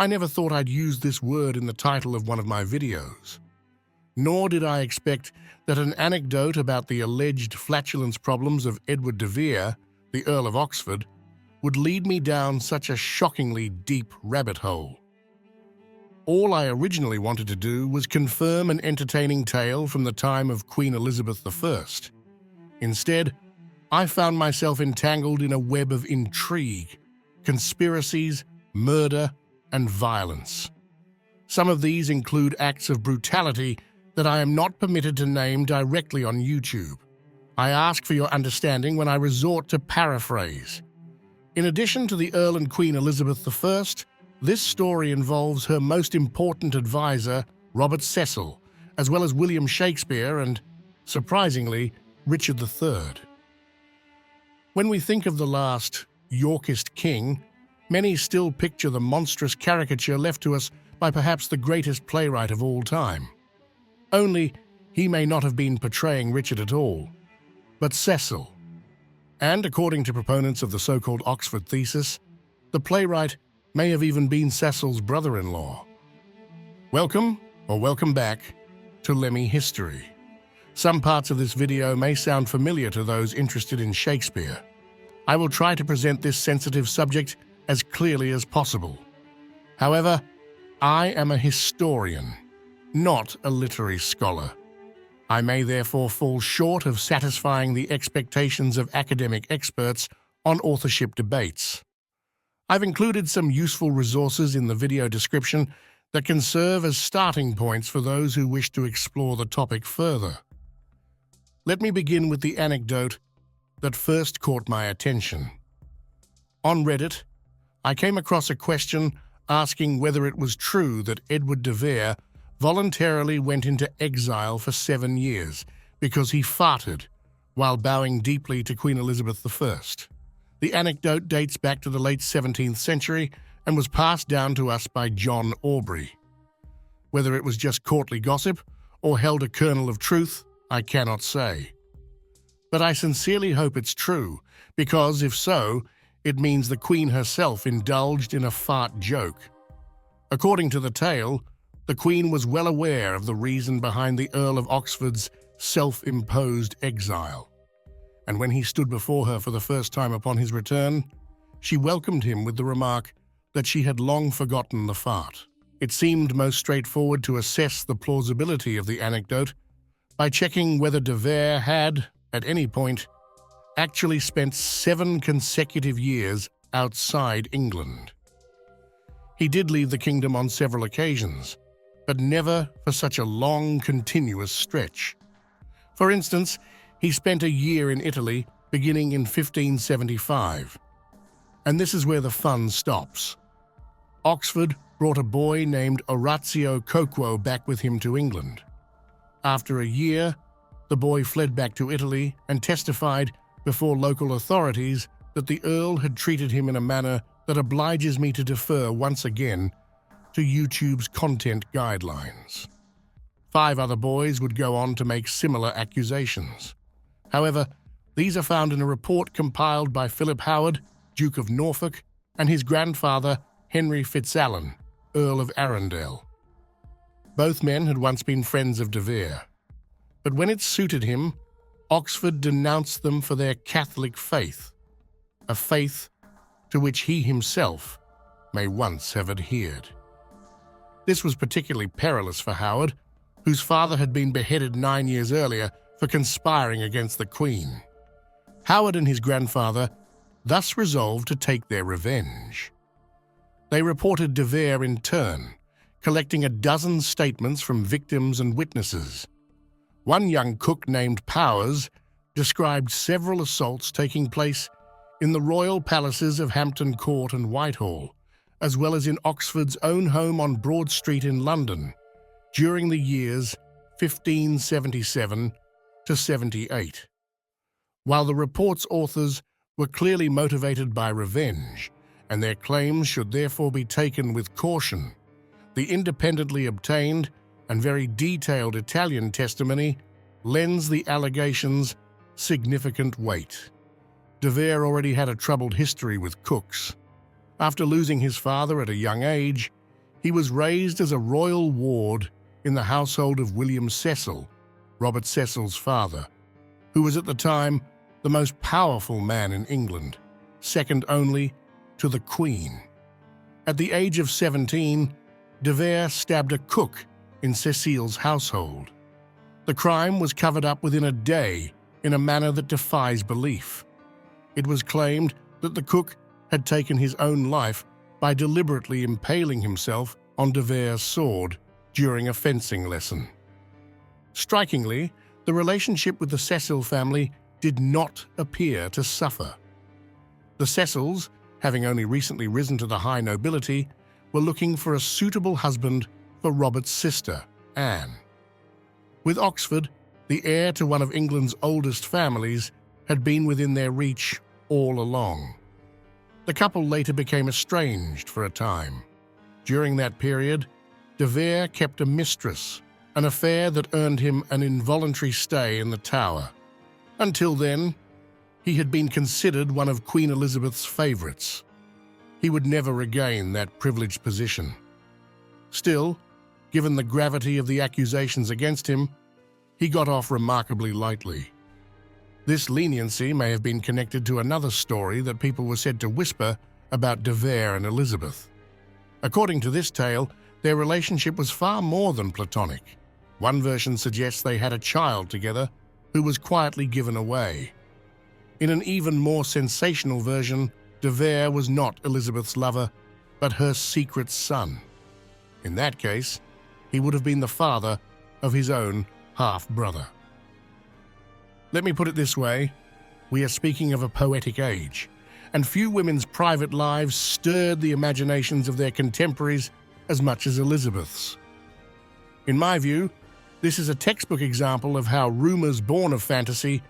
I never thought I'd use this word in the title of one of my videos. Nor did I expect that an anecdote about the alleged flatulence problems of Edward de Vere, the Earl of Oxford, would lead me down such a shockingly deep rabbit hole. All I originally wanted to do was confirm an entertaining tale from the time of Queen Elizabeth I. Instead, I found myself entangled in a web of intrigue, conspiracies, murder, and violence. Some of these include acts of brutality that I am not permitted to name directly on YouTube. I ask for your understanding when I resort to paraphrase. In addition to the Earl and Queen Elizabeth I, this story involves her most important advisor, Robert Cecil, as well as William Shakespeare and, surprisingly, Richard III. When we think of the last Yorkist king, many still picture the monstrous caricature left to us by perhaps the greatest playwright of all time. Only he may not have been portraying Richard at all, but Cecil. And according to proponents of the so-called Oxford thesis, the playwright may have even been Cecil's brother-in-law. Welcome, or welcome back, to Lemmy History. Some parts of this video may sound familiar to those interested in Shakespeare. I will try to present this sensitive subject as clearly as possible. However, I am a historian, not a literary scholar. I may therefore fall short of satisfying the expectations of academic experts on authorship debates. I've included some useful resources in the video description that can serve as starting points for those who wish to explore the topic further. Let me begin with the anecdote that first caught my attention. On Reddit, I came across a question asking whether it was true that Edward de Vere voluntarily went into exile for 7 years because he farted while bowing deeply to Queen Elizabeth I. The anecdote dates back to the late 17th century and was passed down to us by John Aubrey. Whether it was just courtly gossip or held a kernel of truth, I cannot say. But I sincerely hope it's true, because if so, it means the Queen herself indulged in a fart joke. According to the tale, the Queen was well aware of the reason behind the Earl of Oxford's self-imposed exile. And when he stood before her for the first time upon his return, she welcomed him with the remark that she had long forgotten the fart. It seemed most straightforward to assess the plausibility of the anecdote by checking whether de Vere had, at any point, actually spent 7 consecutive years outside England. He did leave the kingdom on several occasions, but never for such a long, continuous stretch. For instance, he spent a year in Italy beginning in 1575. And this is where the fun stops. Oxford brought a boy named Orazio Coquo back with him to England. After a year, the boy fled back to Italy and testified before local authorities that the Earl had treated him in a manner that obliges me to defer once again to YouTube's content guidelines. 5 other boys would go on to make similar accusations. However, these are found in a report compiled by Philip Howard, Duke of Norfolk, and his grandfather, Henry Fitzalan, Earl of Arundel. Both men had once been friends of de Vere, but when it suited him, Oxford denounced them for their Catholic faith, a faith to which he himself may once have adhered. This was particularly perilous for Howard, whose father had been beheaded 9 years earlier for conspiring against the Queen. Howard and his grandfather thus resolved to take their revenge. They reported de Vere in turn, collecting a dozen statements from victims and witnesses. One young cook named Powers described several assaults taking place in the royal palaces of Hampton Court and Whitehall, as well as in Oxford's own home on Broad Street in London, during the years 1577 to 78. While the report's authors were clearly motivated by revenge, and their claims should therefore be taken with caution, the independently obtained and very detailed Italian testimony lends the allegations significant weight. De Vere already had a troubled history with cooks. After losing his father at a young age, He was raised as a royal ward in the household of William Cecil, Robert Cecil's father, who was at the time the most powerful man in England, second only to the Queen. At the age of 17, de Vere stabbed a cook in Cecil's household. The crime was covered up within a day in a manner that defies belief. It was claimed that the cook had taken his own life by deliberately impaling himself on de Vere's sword during a fencing lesson. Strikingly, the relationship with the Cecil family did not appear to suffer. The Cecils, having only recently risen to the high nobility, were looking for a suitable husband for Robert's sister, Anne. With Oxford, the heir to one of England's oldest families, had been within their reach all along. The couple later became estranged for a time. During that period, de Vere kept a mistress, an affair that earned him an involuntary stay in the Tower. Until then, he had been considered one of Queen Elizabeth's favourites. He would never regain that privileged position. Still, given the gravity of the accusations against him, he got off remarkably lightly. This leniency may have been connected to another story that people were said to whisper about de Vere and Elizabeth. According to this tale, their relationship was far more than platonic. One version suggests they had a child together who was quietly given away. In an even more sensational version, de Vere was not Elizabeth's lover, but her secret son. In that case, he would have been the father of his own half-brother. Let me put it this way, we are speaking of a poetic age, and few women's private lives stirred the imaginations of their contemporaries as much as Elizabeth's. In my view, this is a textbook example of how rumours born of fantasy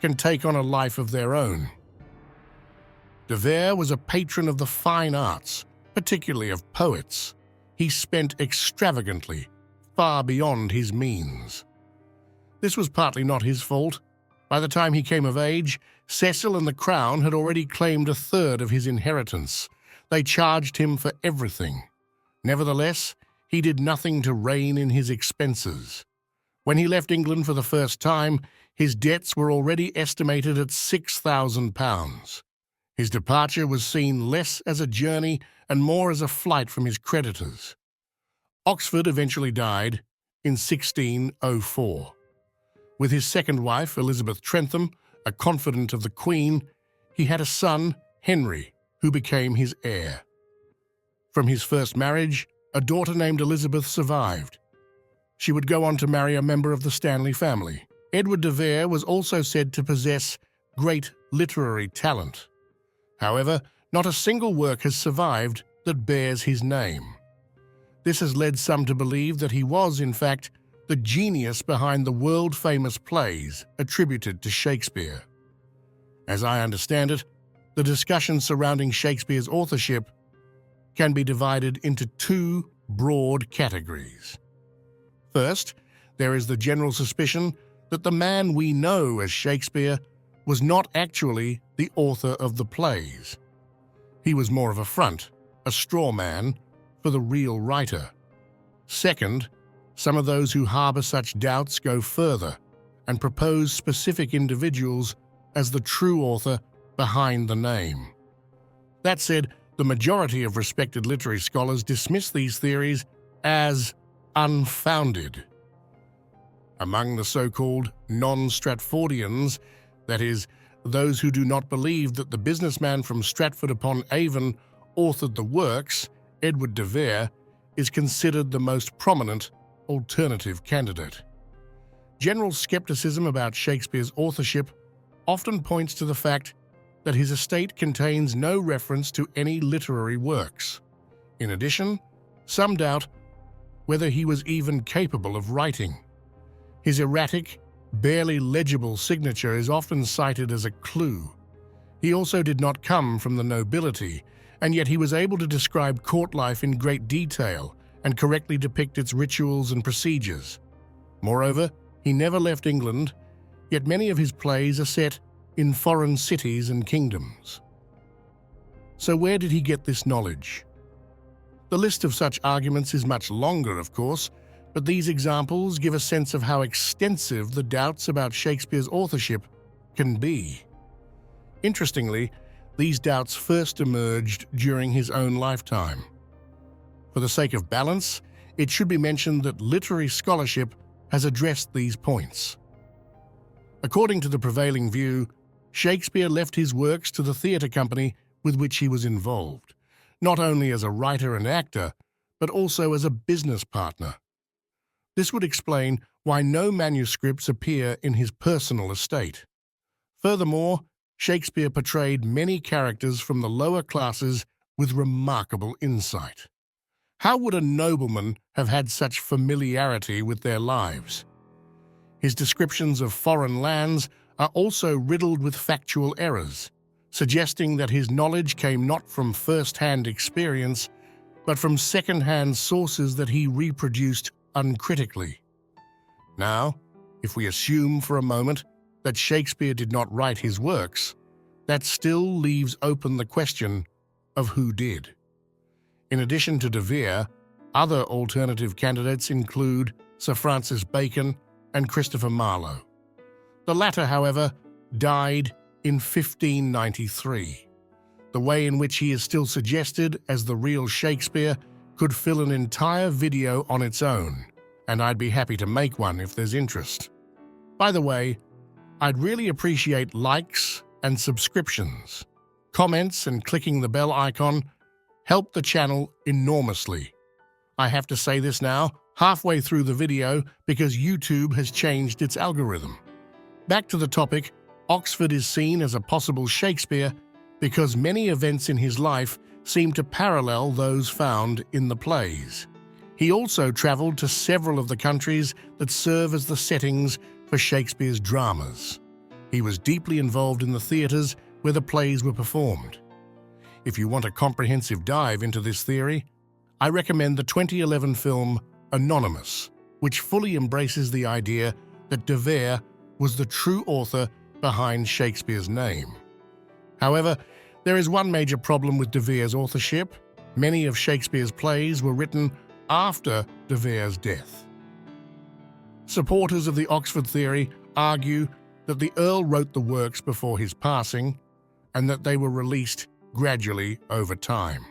can take on a life of their own. De Vere was a patron of the fine arts, particularly of poets. He spent extravagantly, far beyond his means. This was partly not his fault. By the time he came of age, Cecil and the Crown had already claimed a third of his inheritance. They charged him for everything. Nevertheless, he did nothing to rein in his expenses. When he left England for the first time, his debts were already estimated at £6,000. His departure was seen less as a journey and more as a flight from his creditors. Oxford eventually died in 1604. With his second wife, Elizabeth Trentham, a confidant of the Queen, he had a son, Henry, who became his heir. From his first marriage, a daughter named Elizabeth survived. She would go on to marry a member of the Stanley family. Edward de Vere was also said to possess great literary talent. However, not a single work has survived that bears his name. This has led some to believe that he was, in fact, the genius behind the world-famous plays attributed to Shakespeare. As I understand it, the discussion surrounding Shakespeare's authorship can be divided into two broad categories. First, there is the general suspicion that the man we know as Shakespeare was not actually the author of the plays. He was more of a front, a straw man, for the real writer. Second, some of those who harbor such doubts go further and propose specific individuals as the true author behind the name. That said, the majority of respected literary scholars dismiss these theories as unfounded. Among the so-called non-Stratfordians, that is, those who do not believe that the businessman from Stratford-upon-Avon authored the works, Edward de Vere is considered the most prominent alternative candidate. General skepticism about Shakespeare's authorship often points to the fact that his estate contains no reference to any literary works. In addition, some doubt whether he was even capable of writing. His erratic, barely legible signature is often cited as a clue. He also did not come from the nobility, and yet he was able to describe court life in great detail and correctly depict its rituals and procedures. Moreover, he never left England, yet many of his plays are set in foreign cities and kingdoms. So where did he get this knowledge? The list of such arguments is much longer, of course, but these examples give a sense of how extensive the doubts about Shakespeare's authorship can be. Interestingly, these doubts first emerged during his own lifetime. For the sake of balance, it should be mentioned that literary scholarship has addressed these points. According to the prevailing view, Shakespeare left his works to the theatre company with which he was involved, not only as a writer and actor, but also as a business partner. This would explain why no manuscripts appear in his personal estate. Furthermore, Shakespeare portrayed many characters from the lower classes with remarkable insight. How would a nobleman have had such familiarity with their lives? His descriptions of foreign lands are also riddled with factual errors, suggesting that his knowledge came not from first-hand experience, but from second-hand sources that he reproduced uncritically. Now, if we assume for a moment that Shakespeare did not write his works, that still leaves open the question of who did. In addition to de Vere, other alternative candidates include Sir Francis Bacon and Christopher Marlowe. The latter, however, died in 1593. The way in which he is still suggested as the real Shakespeare could fill an entire video on its own, and I'd be happy to make one if there's interest. By the way, I'd really appreciate likes and subscriptions. Comments and clicking the bell icon help the channel enormously. I have to say this now, halfway through the video, because YouTube has changed its algorithm. Back to the topic, Oxford is seen as a possible Shakespeare because many events in his life seem to parallel those found in the plays. He also travelled to several of the countries that serve as the settings for Shakespeare's dramas. He was deeply involved in the theatres where the plays were performed. If you want a comprehensive dive into this theory, I recommend the 2011 film Anonymous, which fully embraces the idea that de Vere was the true author behind Shakespeare's name. However, there is one major problem with de Vere's authorship. Many of Shakespeare's plays were written after de Vere's death. Supporters of the Oxford theory argue that the Earl wrote the works before his passing and that they were released gradually over time.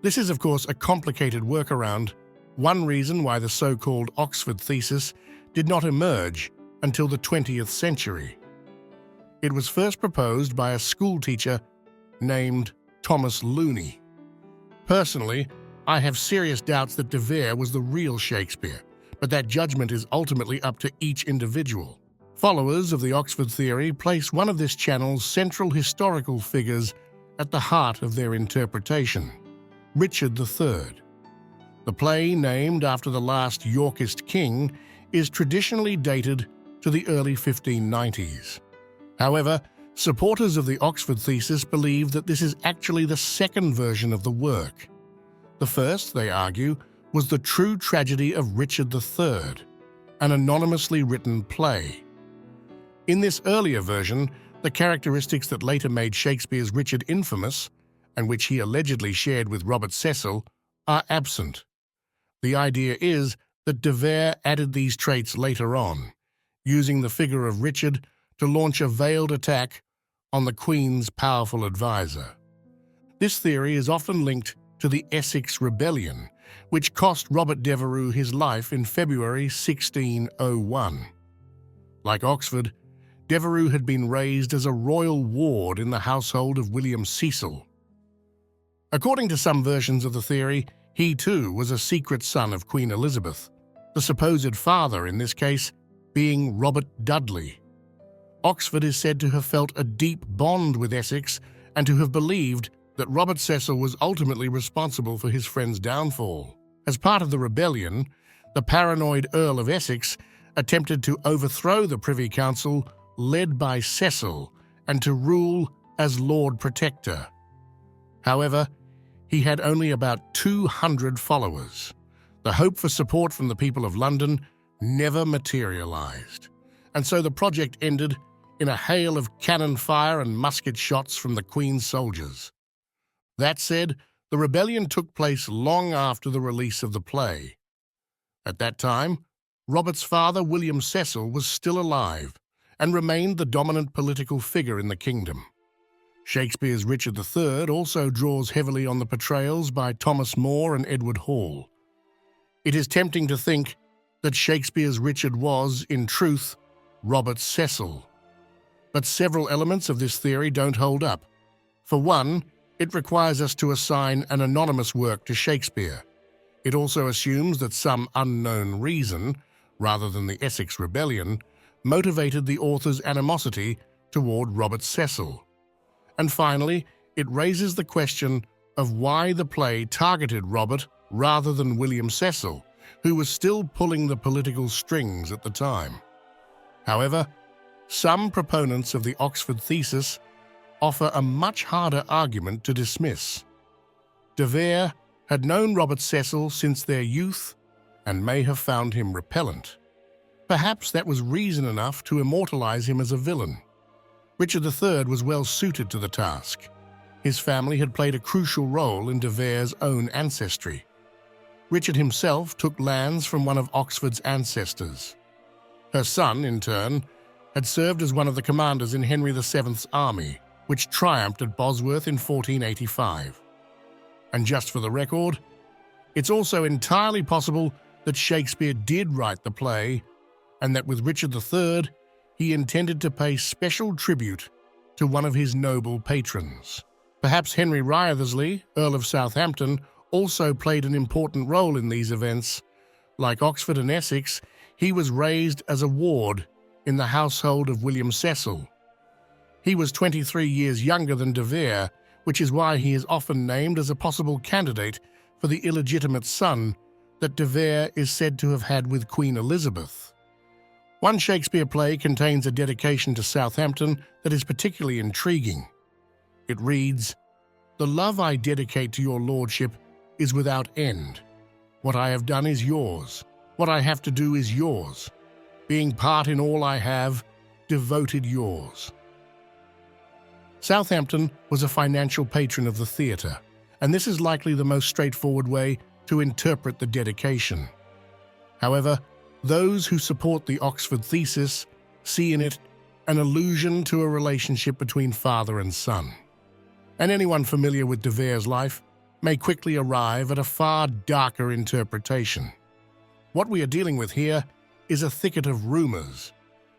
This is, of course, a complicated workaround, one reason why the so-called Oxford thesis did not emerge until the 20th century. It was first proposed by a schoolteacher named Thomas Looney. Personally, I have serious doubts that de Vere was the real Shakespeare, but that judgment is ultimately up to each individual. Followers of the Oxford theory place one of this channel's central historical figures at the heart of their interpretation, Richard III. The play, named after the last Yorkist king, is traditionally dated to the early 1590s. However, supporters of the Oxford thesis believe that this is actually the second version of the work. The first, they argue, was the true tragedy of Richard III, an anonymously written play. In this earlier version, the characteristics that later made Shakespeare's Richard infamous, and which he allegedly shared with Robert Cecil, are absent. The idea is that de Vere added these traits later on, using the figure of Richard to launch a veiled attack on the Queen's powerful advisor. This theory is often linked to the Essex Rebellion, which cost Robert de Vere his life in February 1601. Like Oxford, de Vere had been raised as a royal ward in the household of William Cecil. According to some versions of the theory, he too was a secret son of Queen Elizabeth, the supposed father in this case being Robert Dudley. Oxford is said to have felt a deep bond with Essex and to have believed that Robert Cecil was ultimately responsible for his friend's downfall. As part of the rebellion, the paranoid Earl of Essex attempted to overthrow the Privy Council led by Cecil and to rule as Lord Protector. However, he had only about 200 followers. The hope for support from the people of London never materialized, and so the project ended in a hail of cannon fire and musket shots from the Queen's soldiers. That said, The rebellion took place long after the release of the play. At that time, Robert's father, William Cecil, was still alive and remained the dominant political figure in the kingdom. Shakespeare's Richard III also draws heavily on the portrayals by Thomas More and Edward Hall. It is tempting to think that Shakespeare's Richard was, in truth, Robert Cecil. But several elements of this theory don't hold up. For one, it requires us to assign an anonymous work to Shakespeare. It also assumes that some unknown reason, rather than the Essex Rebellion, motivated the author's animosity toward Robert Cecil. And finally, it raises the question of why the play targeted Robert rather than William Cecil, who was still pulling the political strings at the time. However, some proponents of the Oxford thesis offer a much harder argument to dismiss. De Vere had known Robert Cecil since their youth and may have found him repellent. Perhaps that was reason enough to immortalize him as a villain. Richard III was well suited to the task. His family had played a crucial role in De Vere's own ancestry. Richard himself took lands from one of Oxford's ancestors. Her son, in turn, had served as one of the commanders in Henry VII's army, which triumphed at Bosworth in 1485. And just for the record, it's also entirely possible that Shakespeare did write the play, and that with Richard III, he intended to pay special tribute to one of his noble patrons. Perhaps Henry Wriothesley, Earl of Southampton, also played an important role in these events. Like Oxford and Essex, he was raised as a ward in the household of William Cecil. He was 23 years younger than De Vere, which is why he is often named as a possible candidate for the illegitimate son that De Vere is said to have had with Queen Elizabeth. One Shakespeare play contains a dedication to Southampton that is particularly intriguing. It reads, "The love I dedicate to your lordship is without end. What I have done is yours. What I have to do is yours. Being part in all I have, devoted yours." Southampton was a financial patron of the theatre, and this is likely the most straightforward way to interpret the dedication. However, those who support the Oxford thesis see in it an allusion to a relationship between father and son. And anyone familiar with De Vere's life may quickly arrive at a far darker interpretation. What we are dealing with here is a thicket of rumors.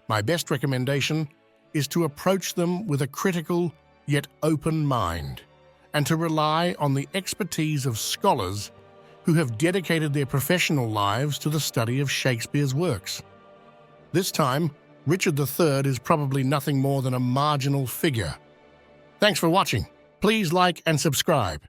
My best recommendation is to approach them with a critical yet open mind, and to rely on the expertise of scholars who have dedicated their professional lives to the study of Shakespeare's works. This time, Richard III is probably nothing more than a marginal figure. Thanks for watching. Please like and subscribe.